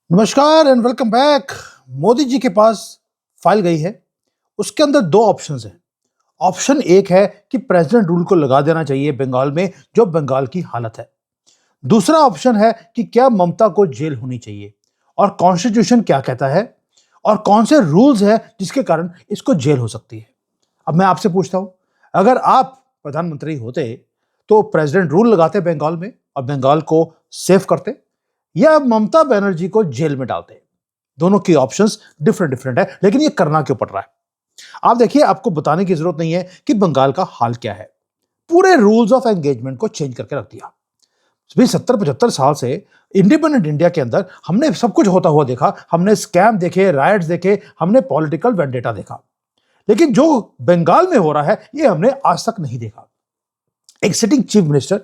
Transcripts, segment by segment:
नमस्कार and welcome back. Modi ji के पास file गई है। उसके अंदर दो ऑप्शंस हैं। ऑप्शन एक है कि प्रेसिडेंट रूल को लगा देना चाहिए बंगाल में, जो बंगाल की हालत है। दूसरा ऑप्शन है कि क्या ममता को जेल होनी चाहिए और कॉन्स्टिट्यूशन क्या कहता है और कौन से रूल्स हैं जिसके कारण इसको जेल हो सकती है। अब मैं आपसे पूछता हूं, अगर आप प्रधानमंत्री होते तो प्रेसिडेंट रूल लगाते बंगाल में और बंगाल को सेफ करते, या ममता बनर्जी को जेल में डालते। दोनों की ऑप्शंस डिफरेंट डिफरेंट है, लेकिन ये करना क्यों पड़ रहा है? आप देखिए, आपको बताने की जरूरत नहीं है कि बंगाल का हाल क्या है। पूरे रूल्स ऑफ एंगेजमेंट को चेंज करके रख दिया। भी 70-75 साल से इंडिपेंडेंट इंडिया के अंदर हमने सब कुछ होता हुआ देखा। हमने स्कैम देखे, राइट्स देखे, हमने पॉलिटिकल वेंडेटा देखा, लेकिन जो बंगाल में हो रहा है ये हमने आज तक नहीं देखा। एक सिटिंग चीफ मिनिस्टर,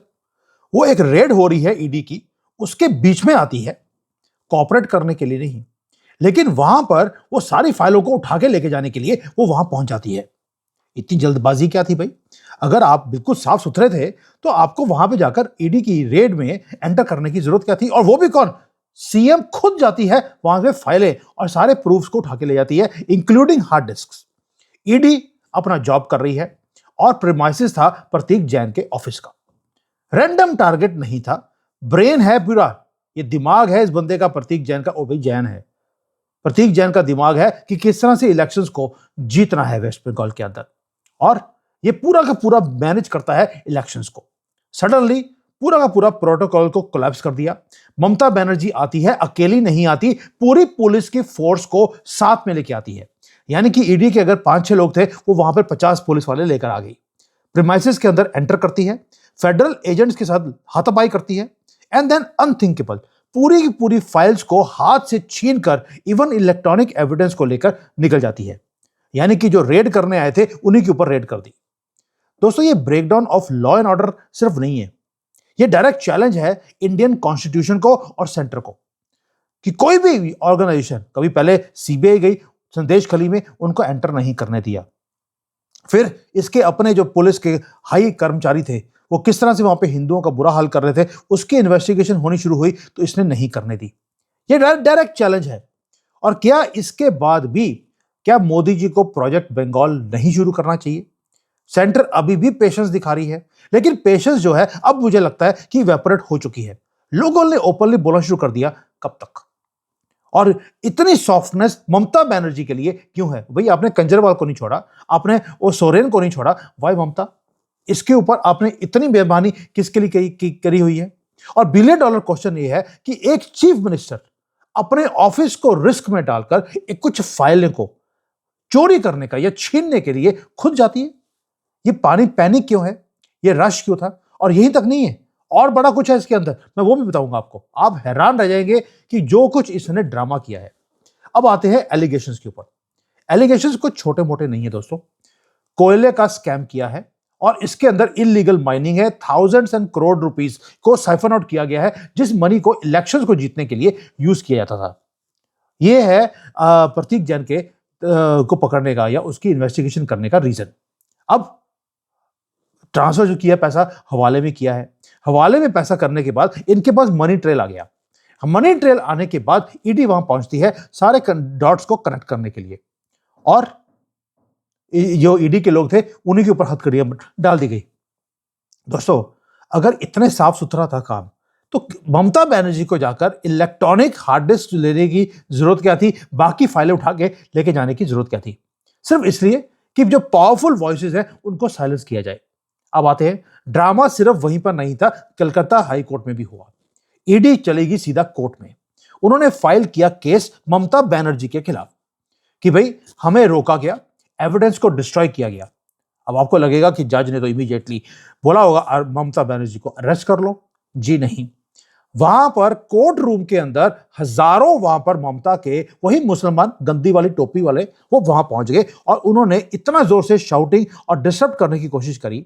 वो एक रेड हो रही है ईडी की, उसके बीच में आती है, कॉपरेट करने के लिए नहीं, लेकिन वहां पर वो सारी फाइलों को उठा के लेके जाने के लिए वो वहां पहुंच जाती है। इतनी जल्दबाजी क्या थी भाई? अगर आप बिल्कुल साफ सुथरे थे तो आपको वहां पे जाकर ईडी की रेड में एंटर करने की जरूरत क्या थी? और वो भी कौन? सीएम खुद जाती है वहां पे, फाइलें और सारे प्रूफ्स को उठा के ले जाती है, इंक्लूडिंग हार्ड डिस्क। ईडी अपना जॉब कर रही है और प्रीमाइसिस था प्रतीक जैन के ऑफिस का। रैंडम टारगेट नहीं था, ब्रेन है पूरा, ये दिमाग है इस बंदे का, प्रतीक जैन का। ओ भाई, जैन है, प्रतीक जैन का दिमाग है कि किस तरह से इलेक्शंस को जीतना है वेस्ट बंगाल के अंदर, और ये पूरा का पूरा मैनेज करता है इलेक्शंस को। सडनली पूरा का पूरा प्रोटोकॉल को कोलैप्स कर दिया। ममता बनर्जी आती है, अकेली नहीं आती, पूरी पुलिस की फोर्स को साथ में लेके आती है। यानी कि ईडी के अगर 5-6 लोग थे, वो वहां पर 50 पुलिस वाले लेकर आ गई। प्रीमाइसेस के अंदर एंटर करती है, फेडरल एजेंट्स के साथ हाथापाई करती है, एंड देन अनथिंकेबल, पूरी की पूरी फाइल्स को हाथ से छीनकर इवन इलेक्ट्रॉनिक एविडेंस को लेकर निकल जाती है। यानी कि जो रेड करने आए थे उन्हीं के ऊपर रेड कर दी। दोस्तों, ये breakdown of law and order सिर्फ नहीं है, ये डायरेक्ट चैलेंज है इंडियन कॉन्स्टिट्यूशन को और सेंटर को, कि कोई भी ऑर्गेनाइजेशन, कभी पहले सीबीआई गई संदेश खली में, उनको एंटर नहीं करने दिया। फिर इसके अपने जो पुलिस के हाई कर्मचारी थे, वो किस तरह से वहां पे हिंदुओं का बुरा हाल कर रहे थे, उसकी इन्वेस्टिगेशन होनी शुरू हुई तो इसने नहीं करने दी। ये डायरेक्ट चैलेंज है। और क्या इसके बाद भी, क्या मोदी जी को प्रोजेक्ट बंगाल नहीं शुरू करना चाहिए? सेंटर अभी भी पेशेंस दिखा रही है, लेकिन पेशेंस जो है अब मुझे लगता है कि वेपोरेट हो चुकी है। लोगों ने ओपनली बोलना शुरू कर दिया, कब तक? और इतनी सॉफ्टनेस ममता बनर्जी के लिए क्यों है? भाई, आपने कंजरवाल को नहीं छोड़ा, आपने वो सोरेन को नहीं छोड़ा, वाई ममता? इसके ऊपर आपने इतनी बेईमानी किसके लिए करी हुई है? और बिलियन डॉलर क्वेश्चन ये है कि एक चीफ मिनिस्टर अपने ऑफिस को रिस्क में डालकर एक कुछ फाइलें को चोरी करने का या छीनने के लिए खुद जाती है। ये पानी पैनिक क्यों है? ये रश क्यों था? और यहीं तक नहीं है, और बड़ा कुछ है इसके अंदर, मैं वो भी बताऊंगा आपको। आप हैरान रह जाएंगे कि जो कुछ इसने ड्रामा किया है। अब आते हैं एलिगेशंस के ऊपर। एलिगेशंस कुछ छोटे मोटे नहीं है दोस्तों। कोयले का स्कैम किया है और इसके अंदर इलीगल माइनिंग है, थाउजेंड्स एंड करोड़ रुपीस को साइफन आउट किया गया है, जिस मनी को इलेक्शंस को जीतने के लिए यूज किया जाता था। यह है प्रतीक जैन के को पकड़ने का या उसकी इन्वेस्टिगेशन करने का रीजन। अब ट्रांसफर जो किया पैसा, हवाले में किया है। हवाले में पैसा करने के बाद इनके पास मनी ट्रेल आ गया। मनी ट्रेल आने के बाद ईडी वहां पहुंचती है सारे डॉट्स को कनेक्ट करने के लिए, और जो ईडी के लोग थे उन्हीं के ऊपर हथकड़ियां डाल दी गई। दोस्तों, अगर इतने साफ सुथरा था काम, तो ममता बनर्जी को जाकर इलेक्ट्रॉनिक हार्ड डिस्क लेने की जरूरत क्या थी? बाकी फाइलें उठा के लेके जाने की जरूरत क्या थी? सिर्फ इसलिए कि जो पावरफुल वॉइसेस हैं उनको साइलेंस किया जाए। अब आते हैं, ड्रामा सिर्फ वहीं पर नहीं था, कलकत्ता हाई कोर्ट में भी हुआ। ईडी चलेगी सीधा कोर्ट में। उन्होंने फाइल किया केस ममता बनर्जी के खिलाफ कि भाई हमें रोका गया, एविडेंस को डिस्ट्रॉय किया गया। अब आपको लगेगा कि जज ने तो इमीडिएटली बोला होगा ममता बनर्जी को अरेस्ट कर लो। जी नहीं, वहां पर कोर्ट रूम के अंदर हजारों वहां पर ममता के वही मुसलमान गंदी वाली टोपी वाले वो वहां पहुंच गए, और उन्होंने इतना जोर से शाउटिंग और डिस्टर्ब करने की कोशिश करी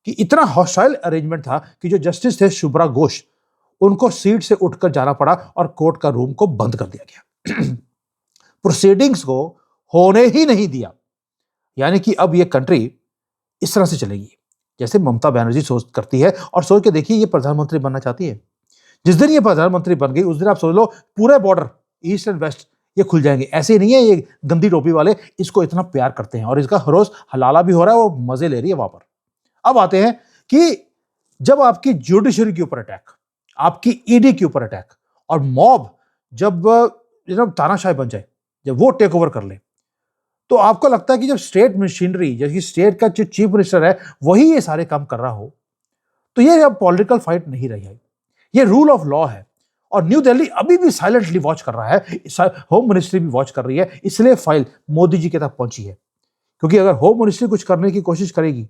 कि इतना हॉस्टाइल अरेंजमेंट था कि जो जस्टिस थे शुभ्रा घोष, उनको सीट से उठकर जाना पड़ा और कोर्ट का रूम को बंद कर दिया गया। प्रोसीडिंग्स को होने ही नहीं दिया। यानी कि अब ये कंट्री इस तरह से चलेगी जैसे ममता बनर्जी सोच करती है। और सोच के देखिए, ये प्रधानमंत्री बनना चाहती है। जिस दिन ये प्रधानमंत्री बन गई उस दिन आप सोच लो पूरे बॉर्डर ईस्ट एंड वेस्ट ये खुल जाएंगे। ऐसे नहीं है ये गंदी टोपी वाले इसको इतना प्यार करते हैं और इसका हर रोज हलाला भी हो रहा है और मजे ले रही है वहां पर। अब आते हैं कि जब आपकी जुडिशरी के ऊपर अटैक, आपकी ईडी के ऊपर अटैक और मॉब जब तानाशाह बन जाए, जब वो टेक ओवर कर ले, तो आपको लगता है कि जब स्टेट मशीनरी, जैसे स्टेट का जो चीफ मिनिस्टर है वही ये सारे काम कर रहा हो, तो ये अब पॉलिटिकल फाइट नहीं रही है, ये रूल ऑफ लॉ है। और न्यू दिल्ली अभी भी साइलेंटली वॉच कर रहा है, होम मिनिस्ट्री भी वॉच कर रही है, इसलिए फाइल मोदी जी के तक पहुंची है। क्योंकि अगर होम मिनिस्ट्री कुछ करने की कोशिश करेगी,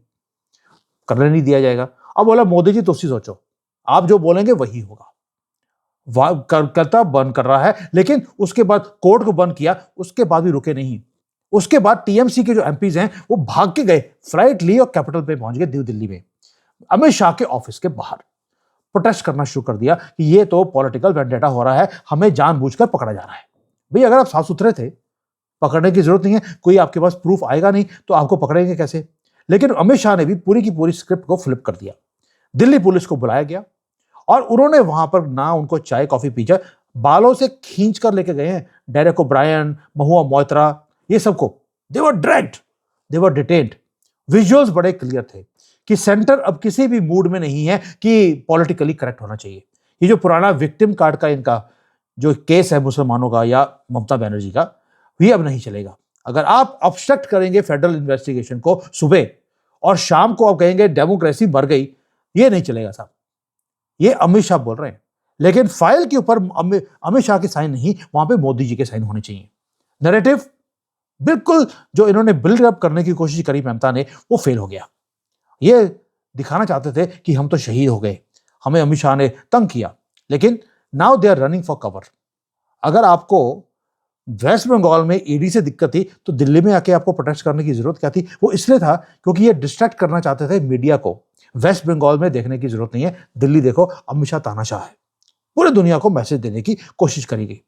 करने नहीं दिया जाएगा। अब बोला मोदी जी तुसी सोचो, आप जो बोलेंगे वही होगा। करता बंद कर रहा है, लेकिन उसके बाद कोर्ट को बंद किया, उसके बाद भी रुके नहीं। उसके बाद टीएमसी के जो एमपीज हैं वो भाग के गए, फ्लाइट ली और कैपिटल पे पहुंच गए न्यू दिल्ली में, अमित शाह के ऑफिस के बाहर प्रोटेस्ट करना शुरू कर दिया कि ये तो पॉलिटिकल वेंडेटा हो रहा है, हमें जानबूझकर पकड़ा जा रहा है। भाई अगर आप साफ सुथरे थे, पकड़ने की जरूरत नहीं है, कोई आपके पास प्रूफ आएगा नहीं तो आपको पकड़ेंगे कैसे। लेकिन अमित शाह ने भी पूरी की पूरी स्क्रिप्ट को फ्लिप कर दिया। दिल्ली पुलिस को बुलाया गया और उन्होंने वहां पर ना उनको चाय कॉफी पीछे बालों से खींच कर लेके गए हैं। डेरेक ओब्रायन, महुआ मोइत्रा, ये सबको दे वर ड्रैग्ड, दे वर डिटेन्ड। विजुअल्स बड़े क्लियर थे कि सेंटर अब किसी भी मूड में नहीं है कि पॉलिटिकली करेक्ट होना चाहिए। ये जो पुराना विक्टिम कार्ड का इनका जो केस है मुसलमानों का या ममता बनर्जी का, ये अब नहीं चलेगा। अगर आप ऑब्स्ट्रक्ट करेंगे फेडरल इन्वेस्टिगेशन को सुबह और शाम को आप कहेंगे डेमोक्रेसी मर गई, ये नहीं चलेगा साहब। ये अमित शाह बोल रहे हैं, लेकिन फाइल के ऊपर अमित शाह के साइन नहीं, वहां पे मोदी जी के साइन होने चाहिए। नैरेटिव बिल्कुल जो इन्होंने बिल्ड अप करने की कोशिश करी ममता ने, वो फेल हो गया। ये दिखाना चाहते थे कि हम तो शहीद हो गए, हमें अमित शाह ने तंग किया, लेकिन now they are running for cover. अगर आपको वेस्ट बंगाल में ईडी से दिक्कत थी तो दिल्ली में आके आपको प्रोटेस्ट करने की जरूरत क्या थी? वो इसलिए था क्योंकि ये डिस्ट्रैक्ट करना चाहते थे मीडिया को। वेस्ट बंगाल में देखने की जरूरत नहीं है, दिल्ली देखो अमित शाह तानाशाह है। पूरी दुनिया को मैसेज देने की कोशिश करी गई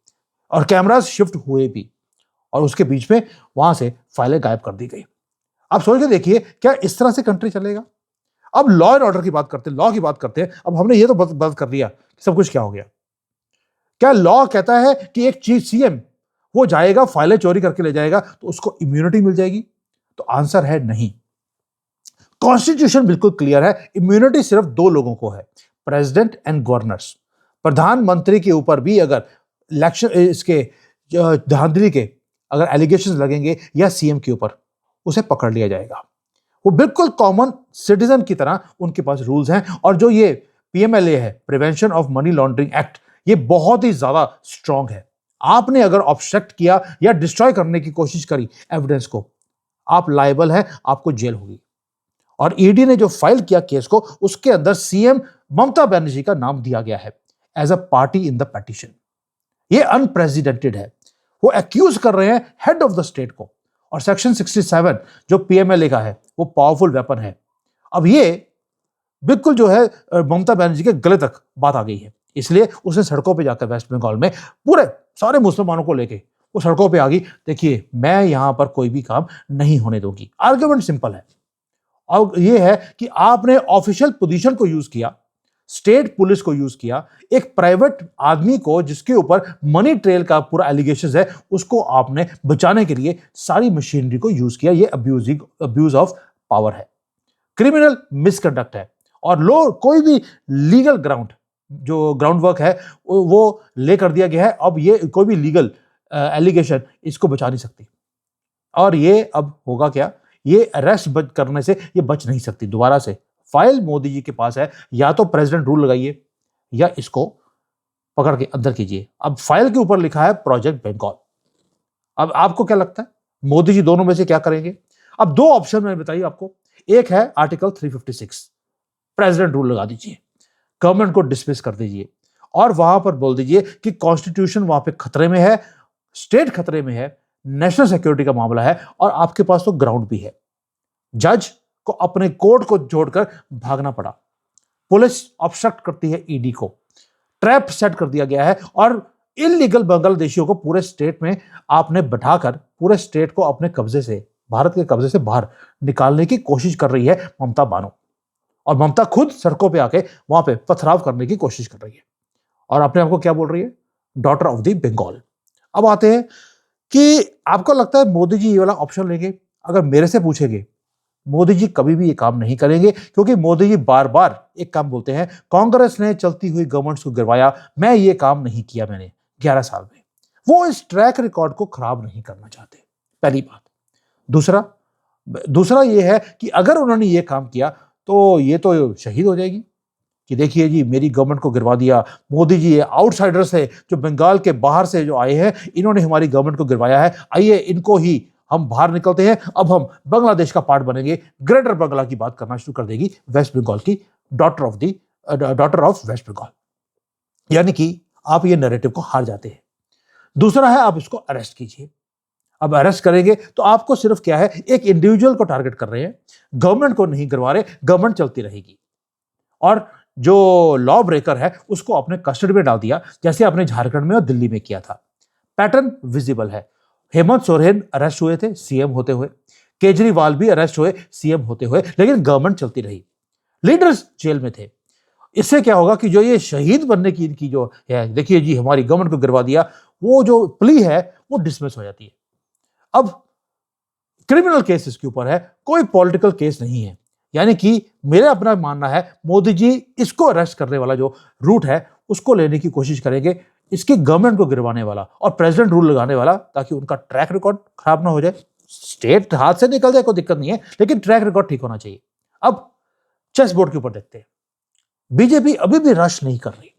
और कैमरास शिफ्ट हुए भी, और उसके बीच में वहां से फाइलें गायब कर दी गई। आप सोच के देखिए, क्या इस तरह से कंट्री चलेगा? अब लॉ एंड ऑर्डर की बात करते हैं, लॉ की बात करते हैं। अब हमने ये तो बात कर लिया कि सब कुछ क्या हो गया। क्या लॉ कहता है कि एक चीफ सीएम वो जाएगा फाइलें चोरी करके ले जाएगा तो उसको इम्यूनिटी मिल जाएगी? तो आंसर है नहीं। कॉन्स्टिट्यूशन बिल्कुल क्लियर है, इम्यूनिटी सिर्फ दो लोगों को है, प्रेसिडेंट एंड गवर्नर्स। प्रधानमंत्री के ऊपर भी अगर इलेक्शन इसके धांधली के अगर एलिगेशन लगेंगे या सीएम के ऊपर, उसे पकड़ लिया जाएगा। वो बिल्कुल कॉमन सिटीजन की तरह उनके पास रूल्स हैं। और जो ये पीएमएलए है, prevention of money laundering act, ये बहुत ही ज्यादा स्ट्रांग है। आपने अगर ऑब्स्ट्रक्ट किया या डिस्ट्रॉय करने की कोशिश करी एविडेंस को, आप लायबल हैं, आपको जेल होगी। और ईडी ने जो फाइल किया केस को, उसके अंदर सीएम ममता बनर्जी का नाम दिया गया है as a party in the petition. ये अनप्रेसिडेंटेड है। वो एक्यूज कर रहे हैं हेड ऑफ द स्टेट को, और सेक्शन 67 जो पीएमएलए का है वो पावरफुल वेपन है। अब ये बिल्कुल जो है ममता बनर्जी के गले तक बात आ गई है, इसलिए उसने सड़कों पे जाकर वेस्ट बंगाल में पूरे सारे मुसलमानों को लेके वो सड़कों पे आ गई। देखिए, मैं यहां पर कोई भी काम नहीं होने दूंगी। आर्गुमेंट सिंपल है, और ये है कि आपने ऑफिशियल पोजीशन को यूज किया, स्टेट पुलिस को यूज किया, एक प्राइवेट आदमी को जिसके ऊपर मनी ट्रेल का पूरा एलिगेशन है, उसको आपने बचाने के लिए सारी मशीनरी को यूज किया। ये अब्यूज ऑफ पावर है, क्रिमिनल मिसकंडक्ट है। और लो कोई भी लीगल ग्राउंड जो ग्राउंड वर्क है वो ले कर दिया गया है। अब ये कोई भी लीगल एलिगेशन इसको बचा नहीं सकती। और ये अब होगा क्या, ये अरेस्ट करने से ये बच नहीं सकती दोबारा से। फाइल मोदी जी के पास है, या तो प्रेसिडेंट रूल लगाइए या इसको पकड़ के अंदर कीजिए। अब फाइल के ऊपर लिखा है प्रोजेक्ट बंगाल। अब आपको क्या लगता है मोदी जी दोनों में से क्या करेंगे? अब दो ऑप्शन मैंने बताई आपको। एक है आर्टिकल 356, प्रेसिडेंट रूल लगा दीजिए, गवर्नमेंट को डिसमिस कर दीजिए और वहां पर बोल दीजिए कि कॉन्स्टिट्यूशन वहां पे खतरे में है, स्टेट खतरे में है, नेशनल सिक्योरिटी का मामला है, और आपके पास तो ग्राउंड भी है। जज को अपने कोर्ट को जोड़कर भागना पड़ा, पुलिस ऑब्स्ट्रक्ट करती है ईडी को, ट्रैप सेट कर दिया गया है, और इलीगल बांग्लादेशियों को पूरे स्टेट में आपने बैठाकर पूरे स्टेट को अपने कब्जे से, भारत के कब्जे से बाहर निकालने की कोशिश कर रही है ममता बानो। और ममता खुद सड़कों पे आके वहां पे पथराव करने की कोशिश कर रही है, और अपने आपको क्या बोल रही है? Daughter of the Bengal. अब आते हैं कि आपको लगता है मोदी जी ये वाला ऑप्शन लेंगे? अगर मेरे से पूछेंगे, मोदी जी कभी भी ये काम नहीं करेंगे, क्योंकि मोदी जी बार बार एक काम बोलते हैं, कांग्रेस ने चलती हुई गवर्नमेंट्स को गिरवाया, मैं ये काम नहीं किया मैंने 11 साल में। वो इस ट्रैक रिकॉर्ड को खराब नहीं करना चाहते, पहली बात। दूसरा दूसरा ये है कि अगर उन्होंने ये काम किया तो ये तो शहीद हो जाएगी कि देखिए जी मेरी गवर्नमेंट को गिरवा दिया, मोदी जी ये आउटसाइडर्स है जो बंगाल के बाहर से जो आए हैं, इन्होंने हमारी गवर्नमेंट को गिरवाया है, आइए इनको ही हम बाहर निकलते हैं, अब हम बांग्लादेश का पार्ट बनेंगे। ग्रेटर बंगाल की बात करना शुरू कर देगी वेस्ट बंगाल की डॉटर ऑफ वेस्ट बंगाल। यानी कि आप ये नैरेटिव को हार जाते हैं। दूसरा है, आप इसको अरेस्ट कीजिए। अब अरेस्ट करेंगे तो आपको सिर्फ क्या है, एक इंडिविजुअल को टारगेट कर रहे हैं, गवर्नमेंट को नहीं करवा रहे, गवर्नमेंट चलती रहेगी। और जो लॉ ब्रेकर है उसको अपने कस्टडी में डाल दिया, जैसे आपने झारखंड में और दिल्ली में किया था। पैटर्न विजिबल है। हेमंत सोरेन अरेस्ट हुए थे सीएम होते हुए, केजरीवाल भी अरेस्ट हुए सीएम होते हुए, लेकिन गवर्नमेंट चलती रही, लीडर्स जेल में थे। इससे क्या होगा कि जो ये शहीद बनने की इनकी जो है, देखिए जी हमारी गवर्नमेंट को गिरवा दिया, वो जो प्ली है वो डिसमिस हो जाती है। अब क्रिमिनल केस इसके ऊपर है, कोई पॉलिटिकल केस नहीं है। यानी कि मेरा अपना मानना है मोदी जी इसको अरेस्ट करने वाला जो रूट है उसको लेने की कोशिश करेंगे, इसकी गवर्नमेंट को गिरवाने वाला और प्रेसिडेंट रूल लगाने वाला, ताकि उनका ट्रैक रिकॉर्ड खराब ना हो जाए। स्टेट हाथ से निकल जाए कोई दिक्कत नहीं है, लेकिन ट्रैक रिकॉर्ड ठीक होना चाहिए। अब चेस बोर्ड के ऊपर देखते हैं। बीजेपी अभी भी रश नहीं कर रही।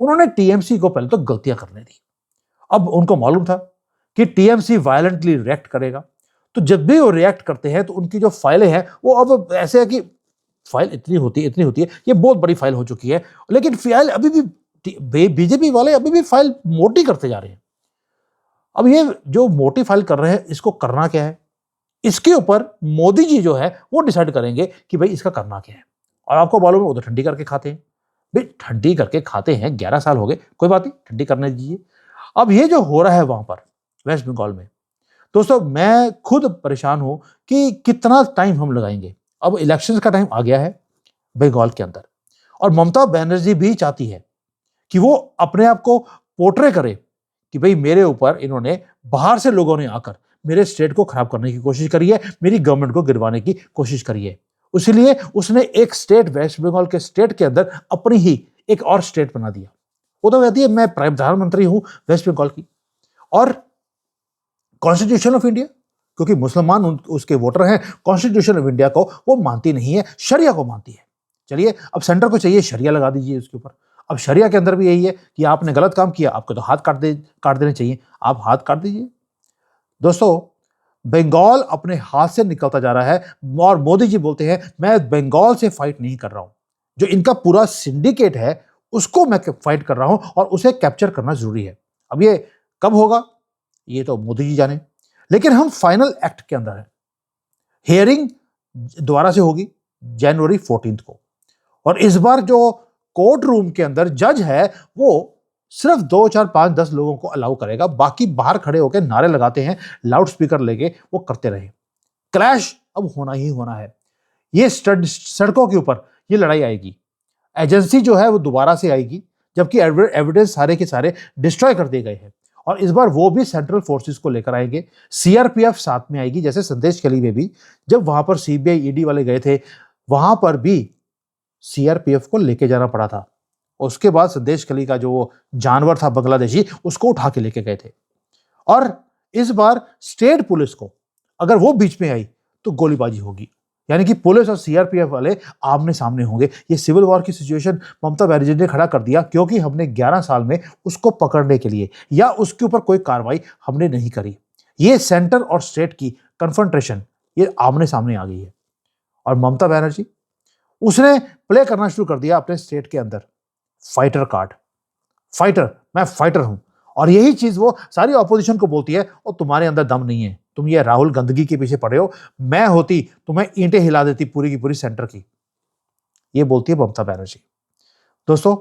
उन्होंने टीएमसी को पहले तो गलतियां करने दी। अब उनको मालूम था कि टीएमसी वायलेंटली रिएक्ट करेगा, तो जब भी वो रिएक्ट करते हैं तो उनकी जो फाइलें हैं वो अब ऐसे है कि फाइल इतनी होती है, ये बहुत बड़ी फाइल हो चुकी है, लेकिन फाइल अभी भी बीजेपी वाले अभी भी फाइल मोटी करते जा रहे हैं। अब ये जो मोटी फाइल कर रहे हैं, इसको करना क्या है, इसके ऊपर मोदी जी जो है वो डिसाइड करेंगे कि भाई इसका करना क्या है। और आपको मालूम है वो तो ठंडी करके खाते हैं, भाई ठंडी करके खाते हैं, 11 साल हो गए, कोई बात नहीं, ठंडी करने दीजिए। अब ये जो हो रहा है वहां पर वेस्ट बंगाल में, दोस्तों मैं खुद परेशान हूं कि कितना टाइम हम लगाएंगे। अब इलेक्शंस का टाइम आ गया है बंगाल के अंदर, और ममता बनर्जी भी चाहती है कि वो अपने आप को पोर्ट्रे करे कि भाई मेरे ऊपर इन्होंने, बाहर से लोगों ने आकर मेरे स्टेट को खराब करने की कोशिश करी है, मेरी गवर्नमेंट को गिरवाने की कोशिश करी है। इसलिए उसने एक स्टेट, वेस्ट बंगाल के स्टेट के अंदर अपनी ही एक और स्टेट बना दिया। वो तो कहती है मैं प्रधानमंत्री हूं वेस्ट बंगाल की, और कॉन्स्टिट्यूशन ऑफ इंडिया, क्योंकि मुसलमान उसके वोटर हैं, कॉन्स्टिट्यूशन ऑफ इंडिया को वो मानती नहीं है, शरिया को मानती है। चलिए अब सेंटर को चाहिए शरिया लगा दीजिए उसके ऊपर। अब शरिया के अंदर भी यही है कि आपने गलत काम किया, आपको तो हाथ काट देने चाहिए, आप हाथ काट दीजिए। दोस्तों बंगाल अपने हाथ से निकलता जा रहा है, और मोदी जी बोलते हैं मैं बंगाल से फाइट नहीं कर रहा हूं, जो इनका पूरा सिंडिकेट है उसको मैं फाइट कर रहा हूं, और उसे कैप्चर करना जरूरी है। अब ये कब होगा ये तो मोदी जी जाने, लेकिन हम फाइनल एक्ट के अंदर है। हियरिंग दोबारा से होगी जनवरी 14 को, और इस बार जो कोर्ट रूम के अंदर जज है वो सिर्फ 2 4 5 10 लोगों को अलाउ करेगा, बाकी बाहर खड़े होकर नारे लगाते हैं, लाउड स्पीकर लेके वो करते रहे। क्लैश अब होना ही होना है। ये सड़कों के ऊपर ये लड़ाई आएगी, एजेंसी जो है वो दोबारा से आएगी, जबकि एविडेंस सारे के सारे डिस्ट्रॉय कर दिए गए हैं, और इस बार वो भी सेंट्रल फोर्सेस को लेकर आएंगे। सीआरपीएफ साथ में आएगी, जैसे संदेश खली में भी जब वहां पर सीबीआई ईडी वाले गए थे, वहां पर भी सीआरपीएफ को लेके जाना पड़ा था। उसके बाद संदेश खली का जो जानवर था बांग्लादेशी, उसको उठा के लेके गए थे। और इस बार स्टेट पुलिस को अगर वो बीच में आई तो गोलीबाजी होगी, यानी कि पुलिस और सीआरपीएफ वाले आमने सामने होंगे। ये सिविल वॉर की सिचुएशन ममता बनर्जी ने खड़ा कर दिया, क्योंकि हमने 11 साल में उसको पकड़ने के लिए या उसके ऊपर कोई कार्रवाई हमने नहीं करी। ये सेंटर और स्टेट की कन्फ्रंटेशन ये आमने सामने आ गई है, और ममता बनर्जी उसने प्ले करना शुरू कर दिया अपने स्टेट के अंदर फाइटर कार्ड। फाइटर, मैं फाइटर हूं, और यही चीज वो सारी ऑपोजिशन को बोलती है, और तुम्हारे अंदर दम नहीं है, तुम ये राहुल गंदगी के पीछे पड़े हो, मैं होती तुम्हें ईंटें हिला देती पूरी की पूरी सेंटर की। ये बोलती है ममता बनर्जी। दोस्तों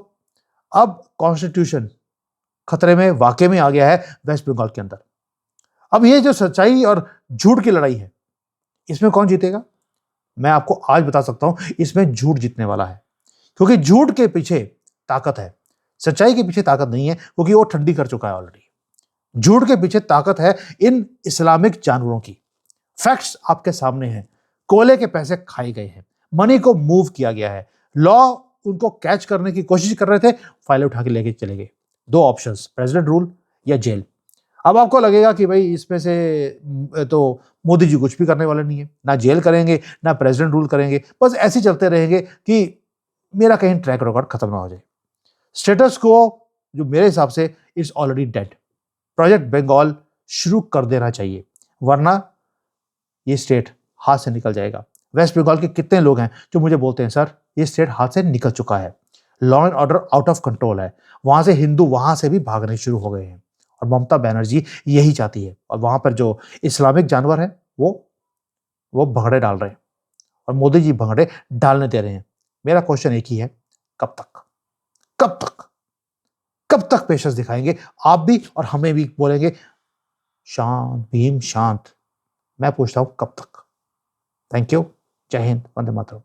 अब कॉन्स्टिट्यूशन खतरे में वाकई में आ गया है वेस्ट बंगाल के अंदर। अब ये जो सच्चाई और झूठ की लड़ाई है, इसमें कौन जीतेगा? मैं आपको आज बता सकता हूं, इसमें झूठ जीतने वाला है, क्योंकि झूठ के पीछे ताकत है, सच्चाई के पीछे ताकत नहीं है, क्योंकि वो ठंडी कर चुका है ऑलरेडी। झूठ के पीछे ताकत है इन इस्लामिक जानवरों की। फैक्ट्स आपके सामने हैं। कोयले के पैसे खाए गए हैं, मनी को मूव किया गया है, लॉ उनको कैच करने की कोशिश कर रहे थे, फाइलें उठा के लेके चले गए। दो ऑप्शंस, प्रेसिडेंट रूल या जेल। अब आपको लगेगा कि भाई इसमें से तो मोदी जी कुछ भी करने वाले नहीं है, ना जेल करेंगे ना प्रेसिडेंट रूल करेंगे, बस ऐसे ही चलते रहेंगे कि मेरा कहीं ट्रैक रिकॉर्ड खत्म ना हो जाए। स्टेटस को जो मेरे हिसाब से it's already dead. Project Bengal शुरू कर देना चाहिए, वरना ये स्टेट हाथ से निकल जाएगा। वेस्ट बंगाल के कितने लोग हैं जो मुझे बोलते हैं सर ये स्टेट हाथ से निकल चुका है, law and order out of control है, वहां से हिंदू वहां से भी भागने शुरू हो गए हैं। और ममता बनर्जी यही चाहती है, और वहां पर जो इस्लामिक जानवर है वो भंगड़े डाल रहे हैं, और मोदी जी भंगड़े डालने दे रहे हैं। मेरा क्वेश्चन एक ही है, कब तक कब तक कब तक पेशेंस दिखाएंगे आप भी और हमें भी बोलेंगे शांत भीम शांत। मैं पूछता हूं कब तक। Thank you. जय हिंद, वंदे मातरम।